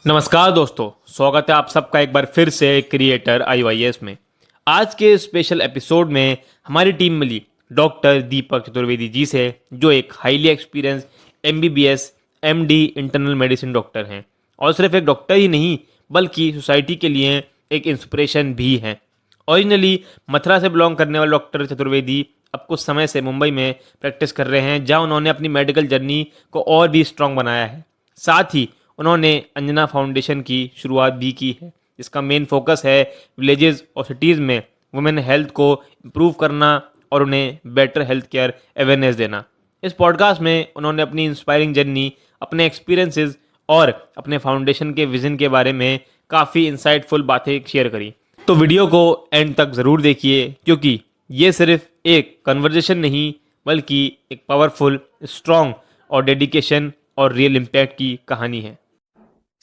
नमस्कार दोस्तों, स्वागत है आप सबका एक बार फिर से क्रिएटर आईवाईएस में। आज के स्पेशल एपिसोड में हमारी टीम मिली डॉक्टर दीपक चतुर्वेदी जी से, जो एक highly experience MBBS MD internal medicine doctor हैं। और सिर्फ एक डॉक्टर ही नहीं, बल्कि सोसाइटी के लिए एक इंस्पिरेशन भी हैं। ओरिजिनली मथुरा से बिलोंग करने वाले डॉक्टर चतुर्वेदी अब कुछ समय से मुंबई में प्रैक्टिस कर रहे हैं, जहां उन्होंने अपनी मेडिकल जर्नी को और भी स्ट्रॉन्ग बनाया है। साथ ही उन्होंने अंजना फाउंडेशन की शुरुआत भी की है, जिसका मेन फोकस है विलेजेस और सिटीज़ में वुमेन हेल्थ को इम्प्रूव करना और उन्हें बेटर हेल्थ केयर अवेयरनेस देना। इस पॉडकास्ट में उन्होंने अपनी इंस्पायरिंग जर्नी, अपने एक्सपीरियंसेस और अपने फाउंडेशन के विजन के बारे में काफ़ी इंसाइटफुल बातें शेयर करी। तो वीडियो को एंड तक ज़रूर देखिए, क्योंकि ये सिर्फ एक कन्वर्जेशन नहीं, बल्कि एक पावरफुल, स्ट्रॉन्ग और डेडिकेशन और रियल इम्पैक्ट की कहानी है।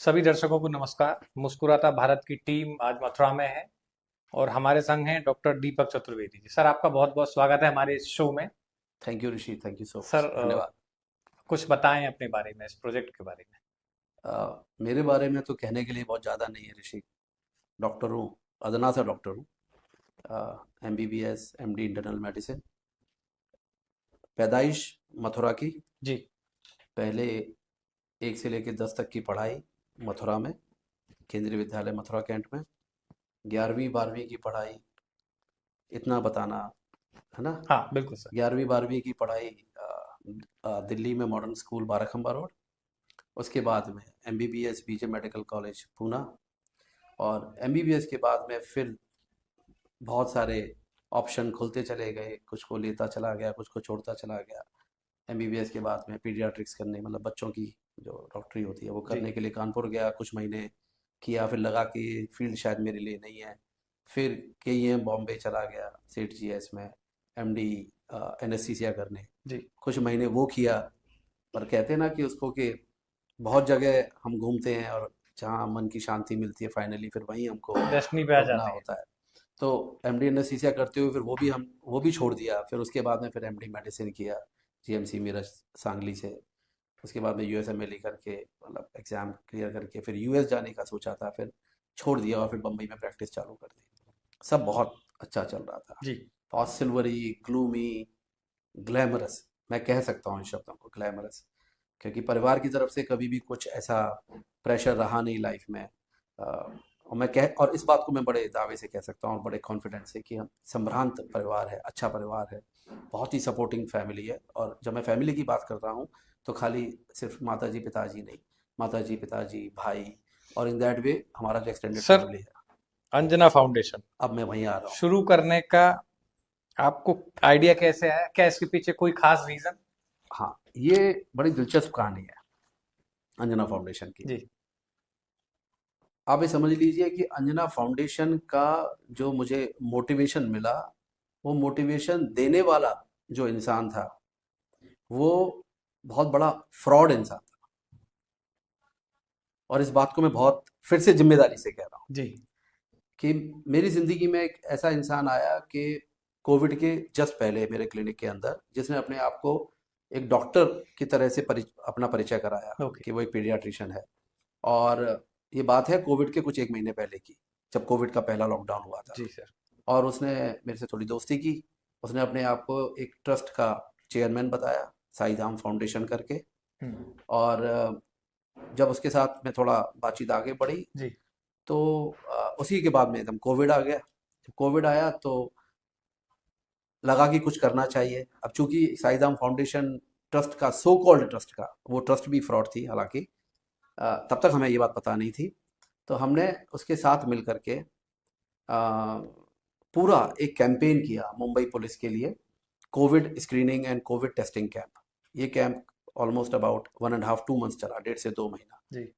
सभी दर्शकों को नमस्कार। मुस्कुराता भारत की टीम आज मथुरा में है और हमारे संग हैं डॉक्टर दीपक चतुर्वेदी जी। सर, आपका बहुत बहुत स्वागत है हमारे इस शो में। Thank you Rishi, thank you so much, sir, धन्यवाद। कुछ बताएं अपने बारे में, इस प्रोजेक्ट के बारे में। मेरे बारे में तो कहने के लिए बहुत ज़्यादा नहीं है ऋषि। डॉक्टर हूँ, अदना से डॉक्टर हूँ। MBBS MD internal medicine. पैदाइश मथुरा की। जी। पहले 1 से लेकर 10 तक की पढ़ाई मथुरा में, केंद्रीय विद्यालय मथुरा कैंट में। 11वीं 12वीं की पढ़ाई, इतना बताना है ना। हाँ, बिल्कुल सर। 11वीं 12वीं की पढ़ाई दिल्ली में मॉडर्न स्कूल बाराखंबा रोड। उसके बाद में MBBS BJ medical college Poona. और एमबीबीएस के बाद में फिर बहुत सारे ऑप्शन खुलते चले गए, कुछ को लेता चला गया, कुछ को छोड़ता चला गया। एमबीबीएस के बाद में पीडियाट्रिक्स करने, मतलब बच्चों की जो डॉक्टरी होती है वो करने के लिए कानपुर गया, कुछ महीने किया, फिर लगा कि फील्ड शायद मेरे लिए नहीं है। फिर केईएम बॉम्बे चला गया सेठ जीएस में एमडी एनेस्थीसिया करने, जी। कुछ महीने वो किया। पर कहते हैं ना कि उसको कि बहुत जगह हम घूमते हैं और जहाँ मन की शांति मिलती है फाइनली फिर वहीं हमको डेस्टिनी पे आ रुकना जाते हैं। होता है। तो एमडी एनेस्थीसिया करते हुए फिर वो भी छोड़ दिया। फिर उसके बाद में फिर एमडी मेडिसिन किया जीएमसी मीरज सांगली से। उसके बाद में यूएसएमएलई करके, मतलब एग्ज़ाम क्लियर करके फिर यूएस जाने का सोचा था, फिर छोड़ दिया और फिर बम्बई में प्रैक्टिस चालू कर दी। सब बहुत अच्छा चल रहा था। जी। बहुत सिल्वरी, ग्लूमी, ग्लैमरस, मैं कह सकता हूँ इन शब्दों को, ग्लैमरस। क्योंकि परिवार की तरफ से कभी भी कुछ ऐसा प्रेशर रहा नहीं लाइफ में। और इस बात को मैं बड़े दावे से कह सकता हूँ और बड़े कॉन्फिडेंस से कि हम संभ्रांत परिवार है, अच्छा परिवार है, बहुत ही सपोर्टिंग फैमिली है। और जब मैं फैमिली की बात कर रहा हूँ तो खाली सिर्फ माता जी पिताजी नहीं, माता जी पिताजी भाई, और इन दैट वे हमारा जो एक्सटेंडेड सर, फैमिली है। अंजना फाउंडेशन अब मैं वहीं आ रहा हूँ। शुरू करने का आपको आइडिया कैसे आया? क्या इसके पीछे कोई खास रीजन? हाँ, ये बड़ी दिलचस्प कहानी है अंजना फाउंडेशन की। जी। आप ये समझ लीजिए कि अंजना फाउंडेशन का जो मुझे मोटिवेशन मिला, वो मोटिवेशन देने वाला जो इंसान था वो बहुत बड़ा फ्रॉड इंसान था। और इस बात को मैं बहुत फिर से जिम्मेदारी से कह रहा हूँ जी। कि मेरी ज़िंदगी में एक ऐसा इंसान आया कि कोविड के जस्ट पहले मेरे क्लिनिक के अंदर, जिसने अपने आप को एक डॉक्टर की तरह से अपना परिचय कराया ओके। कि वो एक पीडियाट्रिशियन है। और ये बात है कोविड के कुछ 1 महीने पहले की, जब कोविड का पहला लॉकडाउन हुआ था। जी सर। और उसने मेरे से थोड़ी दोस्ती की। उसने अपने आप को एक ट्रस्ट का चेयरमैन बताया, साई धाम फाउंडेशन करके। हम्म। और जब उसके साथ में थोड़ा बातचीत आगे बढ़ी जी। तो उसी के बाद में एकदम कोविड आ गया। जब कोविड आया तो लगा कि कुछ करना चाहिए। अब चूंकि साई धाम फाउंडेशन ट्रस्ट का, सो कॉल्ड ट्रस्ट का, वो ट्रस्ट भी फ्रॉड थी हालांकि, तब तक हमें ये बात पता नहीं थी। तो हमने उसके साथ मिल करके पूरा एक कैंपेन किया मुंबई पुलिस के लिए, Covid screening and Covid testing camp. ये कैंप ऑलमोस्ट अबाउट 1.5-2 मंथ्स चला, 1.5 से 2 महीना। जी।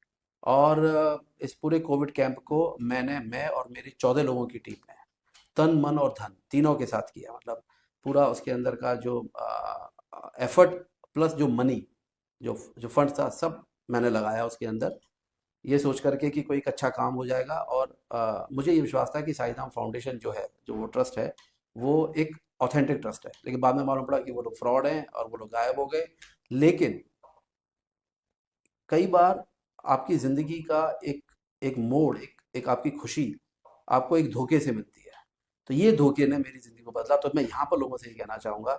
और इस पूरे कोविड कैंप को मैं और मेरी 14 लोगों की टीम ने तन मन और धन तीनों के साथ किया। मतलब पूरा उसके अंदर का जो एफर्ट प्लस जो मनी, जो जो फंड था, सब मैंने लगाया उसके अंदर, ये सोच करके कि कोई एक अच्छा काम हो जाएगा। और मुझे ये विश्वास था कि साई धाम फाउंडेशन जो है, जो वो ट्रस्ट है, वो एक ऑथेंटिक ट्रस्ट है। लेकिन बाद में मालूम पड़ा कि वो लोग फ्रॉड हैं और वो लोग गायब हो गए। लेकिन कई बार आपकी जिंदगी का एक एक मोड़, एक आपकी खुशी आपको एक धोखे से मिलती है। तो ये धोखे ने मेरी जिंदगी को बदला। तो मैं यहाँ पर लोगों से ये कहना चाहूंगा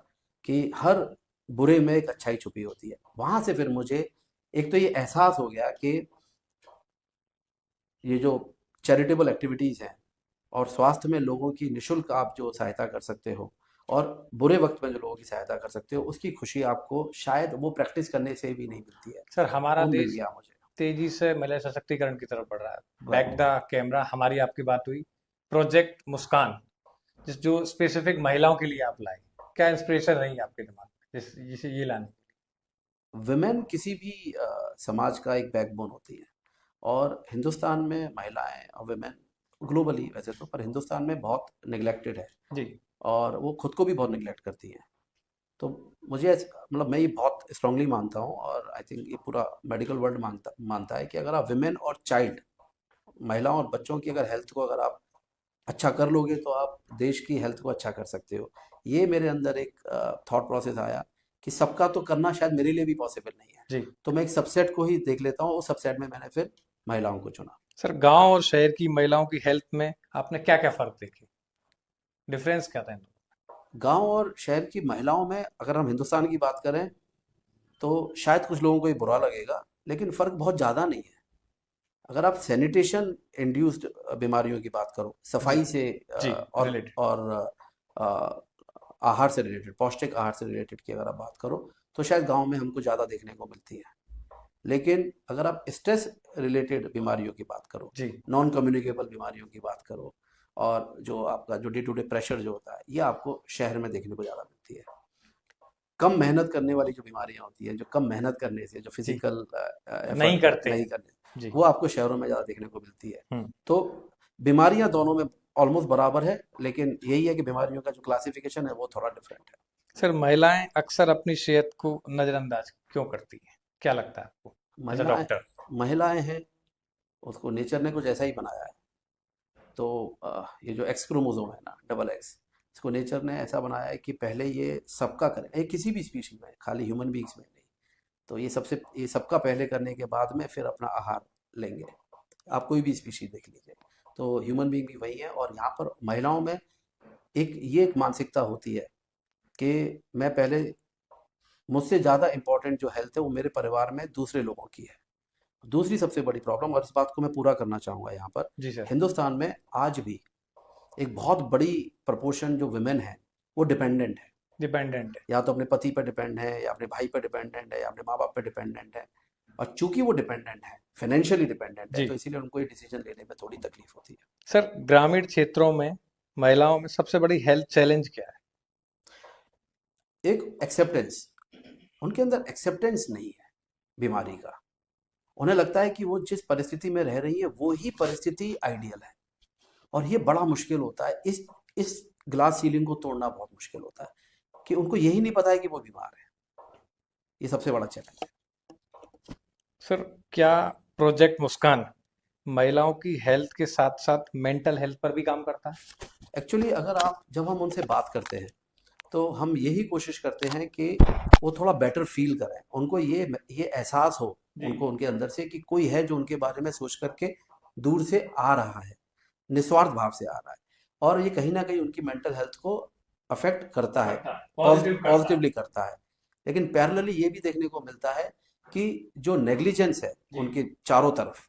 कि हर बुरे में एक अच्छाई छुपी होती है। वहां से फिर मुझे एक तो ये एहसास हो गया कि ये जो चैरिटेबल एक्टिविटीज हैं और स्वास्थ्य में लोगों की निशुल्क आप जो सहायता कर सकते हो और बुरे वक्त में जो लोगों की सहायता कर सकते हो, उसकी खुशी आपको शायद वो प्रैक्टिस करने से भी नहीं मिलती है। सर, हमारा वो मिल देश गया मुझे। तेजी से महिला सशक्तिकरण की तरफ बढ़ रहा है। Back right. द कैमरा हमारी आपकी बात हुई। प्रोजेक्ट मुस्कान, जो स्पेसिफिक महिलाओं के लिए आप लाए, क्या इंस्पिरेशन रही आपके दिमाग में जिसे ये लाने? विमेन किसी भी समाज का एक बैकबोन होती है और हिंदुस्तान में महिलाएं और विमेन ग्लोबली वैसे तो, पर हिंदुस्तान में बहुत निगलेक्टेड है जी। और वो खुद को भी बहुत निगलेक्ट करती हैं। तो मुझे मतलब मैं ये बहुत स्ट्रांगली मानता हूँ और आई थिंक ये पूरा मेडिकल वर्ल्ड मानता है कि अगर आप विमेन और चाइल्ड, महिलाओं और बच्चों की अगर हेल्थ को अगर आप अच्छा कर लोगे तो आप देश की हेल्थ को अच्छा कर सकते हो। ये मेरे अंदर एक थॉट प्रोसेस आया कि सबका तो करना शायद मेरे लिए भी पॉसिबल नहीं है। जी। तो मैं एक सबसेट को ही देख लेता हूँ, उस सबसेट में मैंने फिर महिलाओं को चुना। सर, गांव और शहर की महिलाओं की हेल्थ में आपने क्या क्या फर्क देखे? डिफरेंस क्या था इन दोनों गांव और शहर की महिलाओं में अगर हम हिंदुस्तान की बात करें तो शायद कुछ लोगों को ये बुरा लगेगा, लेकिन फ़र्क बहुत ज़्यादा नहीं है। अगर आप सैनिटेशन इंड्यूस्ड बीमारियों की बात करो, में? जी। सफाई से जी, और रिलेटेड। आहार से रिलेटेड, पौष्टिक आहार से रिलेटेड की अगर आप बात करो तो शायद गांव में हमको ज़्यादा देखने को मिलती है। लेकिन अगर आप स्ट्रेस रिलेटेड बीमारियों की बात करो, जी। नॉन कम्युनिकेबल बीमारियों की बात करो और जो आपका जो डे टू डे प्रेशर जो होता है, ये आपको शहर में देखने को ज़्यादा मिलती है। कम मेहनत करने वाली जो बीमारियां होती हैं, जो कम मेहनत करने से, जो जी, फिजिकल नहीं एफर्ट करते नहीं हैं। करने, जी। वो आपको शहरों में ज़्यादा देखने को मिलती है। हम्म। तो बीमारियां दोनों में ऑलमोस्ट बराबर है, लेकिन यही है कि बीमारियों का जो क्लासिफिकेशन है वो थोड़ा डिफरेंट है। सर, महिलाएं अक्सर अपनी सेहत को नजरअंदाज क्यों करती हैं? क्या लगता है आपको एज अ महिलाएं डॉक्टर? महिलाएं हैं, उसको नेचर ने कुछ ऐसा ही बनाया है। तो ये जो एक्स क्रोमोसोम है ना, डबल एक्स, इसको नेचर ने ऐसा बनाया है कि पहले ये सबका करें, ये किसी भी स्पीशीज में, खाली ह्यूमन बींग्स में नहीं। तो ये सबका पहले करने के बाद में फिर अपना आहार लेंगे। आप कोई भी स्पीशीज देख लीजिए, तो ह्यूमन बींग भी वही है। और यहाँ पर महिलाओं में एक मानसिकता होती है कि मैं पहले, मुझसे ज़्यादा इम्पोर्टेंट जो हेल्थ है वो मेरे परिवार में दूसरे लोगों की है। दूसरी सबसे बड़ी प्रॉब्लम, और इस बात को मैं पूरा करना चाहूँगा यहाँ पर, जी सर। हिंदुस्तान में आज भी एक बहुत बड़ी प्रपोर्शन जो विमेन है वो डिपेंडेंट है। डिपेंडेंट है। या तो अपने पति पर डिपेंड है, या अपने भाई पर डिपेंडेंट है, या अपने माँ बाप पर डिपेंडेंट है। और चूंकि वो डिपेंडेंट है, फाइनेंशियली डिपेंडेंट है, जी। तो इसीलिए उनको ये डिसीजन लेने में थोड़ी तकलीफ होती है। सर, ग्रामीण क्षेत्रों में महिलाओं में सबसे बड़ी हेल्थ चैलेंज क्या है? एक एक्सेप्टेंस, उनके अंदर एक्सेप्टेंस नहीं है बीमारी का। उन्हें लगता है कि वो जिस परिस्थिति में रह रही है वो ही परिस्थिति आइडियल है, और ये बड़ा मुश्किल होता है। इस ग्लास सीलिंग को तोड़ना बहुत मुश्किल होता है कि उनको यही नहीं पता है कि वो बीमार है। ये सबसे बड़ा चैलेंज है। सर, क्या प्रोजेक्ट मुस्कान महिलाओं की हेल्थ के साथ साथ मेंटल हेल्थ पर भी काम करता है? एक्चुअली जब हम उनसे बात करते हैं तो हम यही कोशिश करते हैं कि वो थोड़ा बेटर फील करें, उनको ये एहसास हो, जी। उनको उनके अंदर से कि कोई है जो उनके बारे में सोच करके दूर से आ रहा है, निस्वार्थ भाव से आ रहा है। और ये कहीं ना कहीं उनकी मेंटल हेल्थ को अफेक्ट करता है, पॉजिटिवली करता है। लेकिन पैरेलली ये भी देखने को मिलता है कि जो नेग्लिजेंस है जी। उनके चारों तरफ,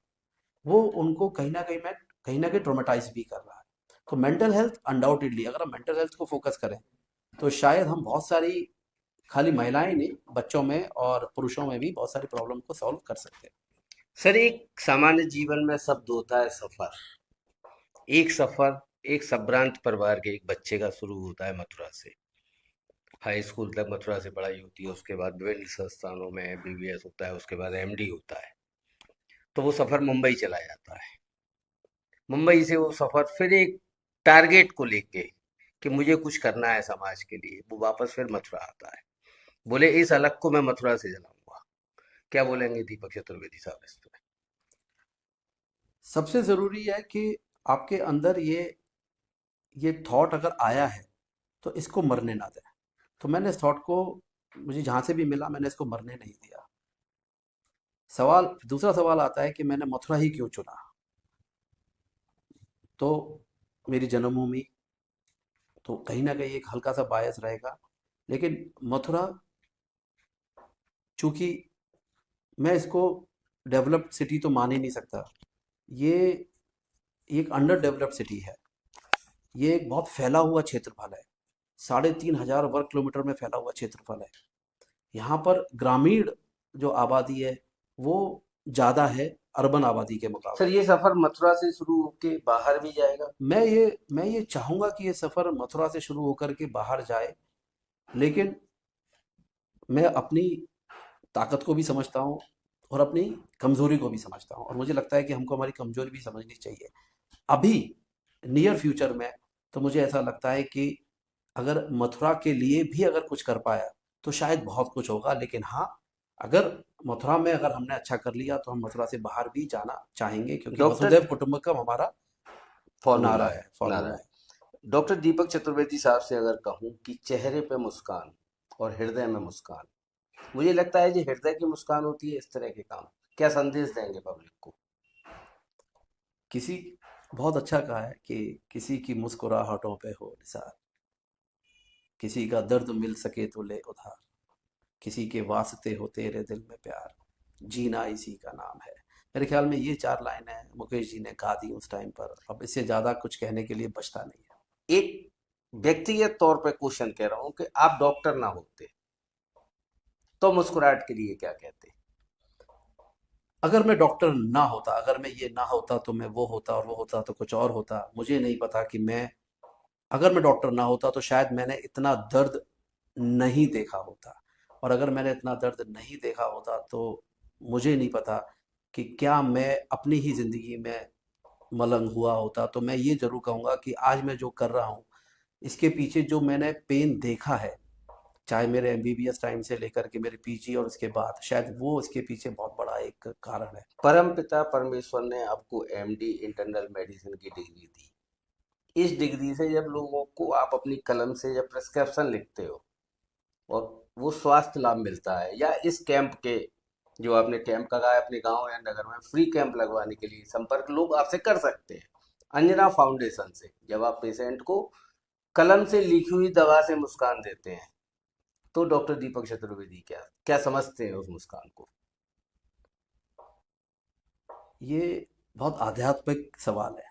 वो उनको कहीं ना कहीं ट्रोमेटाइज भी कर रहा है। तो मेंटल हेल्थ अनडाउटेडली, अगर हम मेंटल हेल्थ को फोकस करें तो शायद हम बहुत सारी, खाली महिलाएं नहीं, बच्चों में और पुरुषों में भी बहुत सारी प्रॉब्लम को सॉल्व कर सकते हैं। सर, एक सामान्य जीवन में शब्द होता है सफर। एक संभ्रांत परिवार के एक बच्चे का शुरू होता है मथुरा से। हाई स्कूल तक मथुरा से पढ़ाई होती है, उसके बाद विभिन्न संस्थानों में एमबीबीएस होता है, उसके बाद एमडी होता है। तो वो सफर मुंबई चला जाता है। मुंबई से वो सफर फिर एक टारगेट को लेके कि मुझे कुछ करना है समाज के लिए, वो वापस फिर मथुरा आता है। बोले इस अलग को मैं मथुरा से जलाऊंगा। क्या बोलेंगे दीपक चतुर्वेदी साहब इस पे? सबसे ज़रूरी है कि आपके अंदर ये थॉट अगर आया है तो इसको मरने ना दें। तो मैंने इस थॉट को, मुझे जहाँ से भी मिला, मैंने इसको मरने नहीं दिया। दूसरा सवाल आता है कि मैंने मथुरा ही क्यों चुना। तो मेरी जन्मभूमि, तो कहीं ना कहीं एक हल्का सा बायस रहेगा, लेकिन मथुरा, चूंकि मैं इसको डेवलप्ड सिटी तो मान ही नहीं सकता, ये एक अंडर डेवलप्ड सिटी है। ये एक बहुत फैला हुआ क्षेत्रफल है, 3,500 वर्ग किलोमीटर में फैला हुआ क्षेत्रफल है। यहाँ पर ग्रामीण जो आबादी है वो ज़्यादा है अर्बन आबादी के सर मुकाबले। ये सफर मथुरा से शुरू होके बाहर भी जाएगा? मैं ये चाहूँगा कि ये सफ़र मथुरा से शुरू होकर के बाहर जाए, लेकिन मैं अपनी ताकत को भी समझता हूँ और अपनी कमज़ोरी को भी समझता हूँ, और मुझे लगता है कि हमको हमारी कमज़ोरी भी समझनी चाहिए। अभी नियर फ्यूचर में तो मुझे ऐसा लगता है कि अगर मथुरा के लिए भी अगर कुछ कर पाया तो शायद बहुत कुछ होगा, लेकिन हाँ, अगर मथुरा में अगर हमने अच्छा कर लिया तो हम मथुरा से बाहर भी जाना चाहेंगे, क्योंकि डॉक्टर वसुधैव कुटुंबकम हमारा फॉर्मूला नारा है, है, नारा फॉर्मूला है। है। डॉक्टर दीपक चतुर्वेदी साहब से अगर कहूं कि चेहरे पे मुस्कान और हृदय में मुस्कान, मुझे लगता है जो हृदय की मुस्कान होती है इस तरह के काम, क्या संदेश देंगे पब्लिक को? किसी बहुत अच्छा कहा है कि किसी की मुस्कुराहटों पे हो निसार, किसी का दर्द मिल सके तो ले उधार, किसी के वास्ते हो तेरे दिल में प्यार, जीना इसी का नाम है। मेरे ख्याल में ये 4 लाइनें मुकेश जी ने गा दी उस टाइम पर, अब इससे ज़्यादा कुछ कहने के लिए बचता नहीं है। एक व्यक्तिगत तौर पे क्वेश्चन कह रहा हूं कि आप डॉक्टर ना होते तो मुस्कुराहट के लिए क्या कहते? अगर मैं डॉक्टर ना होता, अगर मैं ये ना होता तो मैं वो होता, और वो होता तो कुछ और होता, मुझे नहीं पता कि मैं, अगर मैं डॉक्टर ना होता तो शायद मैंने इतना दर्द नहीं देखा होता, और अगर मैंने इतना दर्द नहीं देखा होता तो मुझे नहीं पता कि क्या मैं अपनी ही ज़िंदगी में मलंग हुआ होता। तो मैं ये ज़रूर कहूँगा कि आज मैं जो कर रहा हूँ, इसके पीछे जो मैंने पेन देखा है, चाहे मेरे एमबीबीएस टाइम से लेकर के मेरे पीजी और उसके बाद, शायद वो इसके पीछे बहुत बड़ा एक कारण है। परम पिता परमेश्वर ने आपको एमडी इंटरनल मेडिसिन की डिग्री दी। इस डिग्री से जब लोगों को आप अपनी कलम से जब प्रिस्क्रिप्शन लिखते हो और वो स्वास्थ्य लाभ मिलता है, या इस कैंप के जो आपने कैंप लगाया अपने गांव या नगर में, फ्री कैंप लगवाने के लिए संपर्क लोग आपसे कर सकते हैं अंजना फाउंडेशन से। जब आप पेशेंट को कलम से लिखी हुई दवा से मुस्कान देते हैं, तो डॉक्टर दीपक चतुर्वेदी क्या क्या समझते हैं उस मुस्कान को? ये बहुत आध्यात्मिक सवाल है,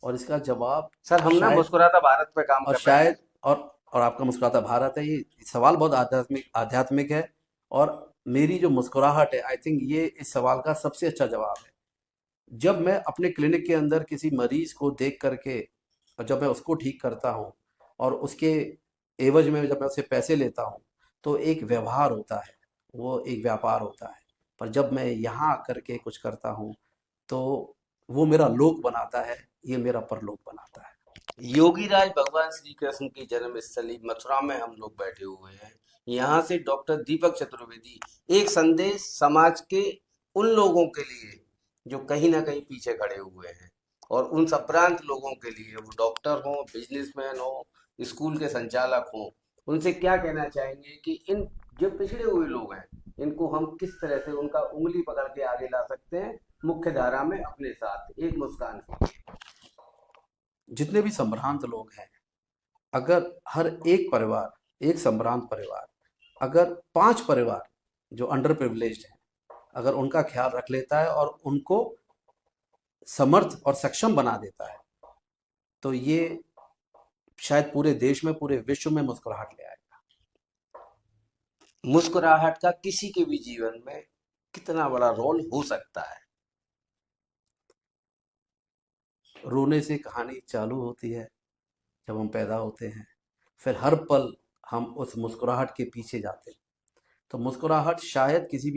और इसका जवाब सर हम ना शायद, मुस्कुराता भारत पे काम और कर रहे हैं। शायद और आपका मुस्कुराता भारत है, ये सवाल बहुत आध्यात्मिक आध्यात्मिक है, और मेरी जो मुस्कुराहट है, आई थिंक ये इस सवाल का सबसे अच्छा जवाब है। जब मैं अपने क्लिनिक के अंदर किसी मरीज को देख करके, और जब मैं उसको ठीक करता हूँ और उसके एवज में जब मैं उससे पैसे लेता हूँ, तो एक व्यवहार होता है, वो एक व्यापार होता है। पर जब मैं यहाँ आकर के कुछ करता हूँ तो वो मेरा लोक बनाता है, ये मेरा परलोक बनाता है। योगी राज भगवान श्री कृष्ण की जन्मस्थली मथुरा में हम लोग बैठे हुए हैं। यहाँ से डॉक्टर दीपक चतुर्वेदी एक संदेश समाज के उन लोगों के लिए जो कहीं ना कहीं पीछे खड़े हुए हैं, और उन संभ्रांत लोगों के लिए, वो डॉक्टर हो, बिजनेसमैन हो, स्कूल के संचालक हो, उनसे क्या कहना चाहेंगे कि इन जो पिछड़े हुए लोग हैं, इनको हम किस तरह से उनका उंगली पकड़ के आगे ला सकते हैं मुख्य धारा में अपने साथ एक मुस्कान के लिए? जितने भी संभ्रांत लोग हैं, अगर हर एक परिवार, एक संभ्रांत परिवार, अगर 5 परिवार जो अंडर प्रिविलेज्ड हैं, अगर उनका ख्याल रख लेता है और उनको समर्थ और सक्षम बना देता है, तो ये शायद पूरे देश में, पूरे विश्व में मुस्कुराहट ले आएगा। मुस्कुराहट का किसी के भी जीवन में कितना बड़ा रोल हो सकता है? रोने से कहानी चालू होती है जब हम पैदा होते हैं, फिर हर पल हम उस मुस्कुराहट के पीछे जाते हैं। तो मुस्कुराहट शायद किसी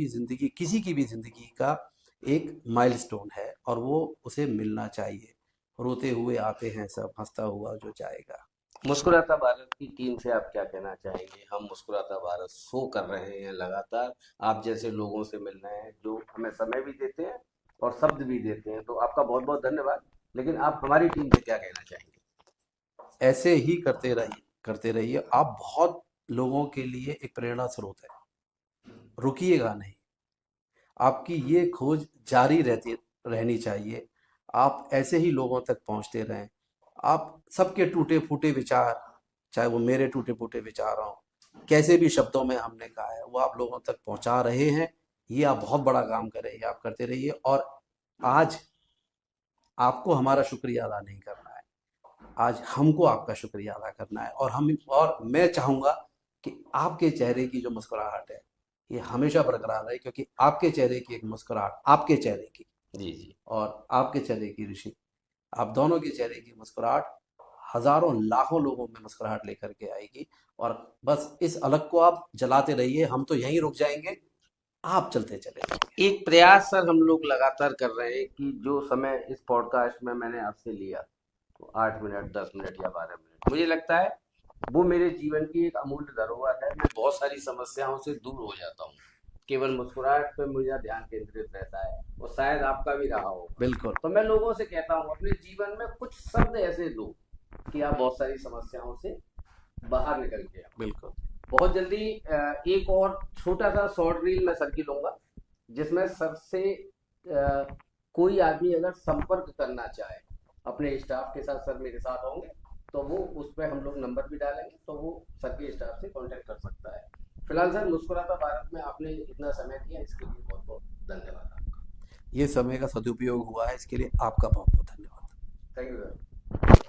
की भी जिंदगी का एक माइलस्टोन है, और वो उसे मिलना चाहिए। रोते हुए आते हैं सब, हंसता हुआ जो जाएगा। मुस्कुराता भारत की टीम से आप क्या कहना चाहेंगे? हम मुस्कुराता भारत शो कर रहे हैं लगातार, आप जैसे लोगों से मिल रहे हैं जो हमें समय भी देते हैं और शब्द भी देते हैं, तो आपका बहुत बहुत धन्यवाद। लेकिन आप हमारी टीम से क्या कहना चाहेंगे? ऐसे ही करते रहिए। आप बहुत लोगों के लिए एक प्रेरणा स्रोत है, रुकिएगा नहीं। आपकी ये खोज जारी रहनी चाहिए। आप ऐसे ही लोगों तक पहुंचते रहें। आप सबके टूटे फूटे विचार, चाहे वो मेरे टूटे फूटे विचार हों, कैसे भी शब्दों में हमने कहा है, वो आप लोगों तक पहुंचा रहे हैं। ये आप बहुत बड़ा काम कर रहे हैं, आप करते रहिए। और आज आपको हमारा शुक्रिया अदा नहीं करना है, आज हमको आपका शुक्रिया अदा करना है। और मैं चाहूँगा कि आपके चेहरे की जो मुस्कुराहट है ये हमेशा बरकरार रहे, क्योंकि आपके चेहरे की एक मुस्कुराहट, आपके चेहरे की जी जी। और आपके चेहरे की ऋषि, आप दोनों के चेहरे की मुस्कुराहट हजारों लाखों लोगों में मुस्कुराहट लेकर के आएगी। और बस इस अलग को आप जलाते रहिए, हम तो यहीं रुक जाएंगे, आप चलते चले जाएंगे। एक प्रयास सर हम लोग लगातार कर रहे हैं कि जो समय इस पॉडकास्ट में मैंने आपसे लिया, तो 8 मिनट, 10 मिनट या 12 मिनट, मुझे लगता है वो मेरे जीवन की एक अमूल्य धरोहर है। मैं बहुत सारी समस्याओं से दूर हो जाता हूँ, केवल मुस्कुराहट पे मेरा ध्यान केंद्रित रहता है, और शायद आपका भी रहा हो। बिल्कुल। तो मैं लोगों से कहता हूँ अपने जीवन में कुछ शब्द ऐसे दो कि आप बहुत सारी समस्याओं से बाहर निकल के आओ। बिल्कुल। बहुत जल्दी एक और छोटा सा शॉर्ट रील मैं सर की लूंगा, जिसमें सर से कोई आदमी अगर संपर्क करना चाहे अपने स्टाफ के साथ, सर मेरे साथ होंगे, तो वो उस पर हम लोग नंबर भी डालेंगे, तो वो सर के स्टाफ से कांटेक्ट कर सकता है। फिलहाल सर, मुस्कुराता भारत में आपने इतना समय दिया, इसके लिए बहुत बहुत धन्यवाद आपका। ये समय का सदुपयोग हुआ है, इसके लिए आपका बहुत बहुत धन्यवाद। Thank you sir.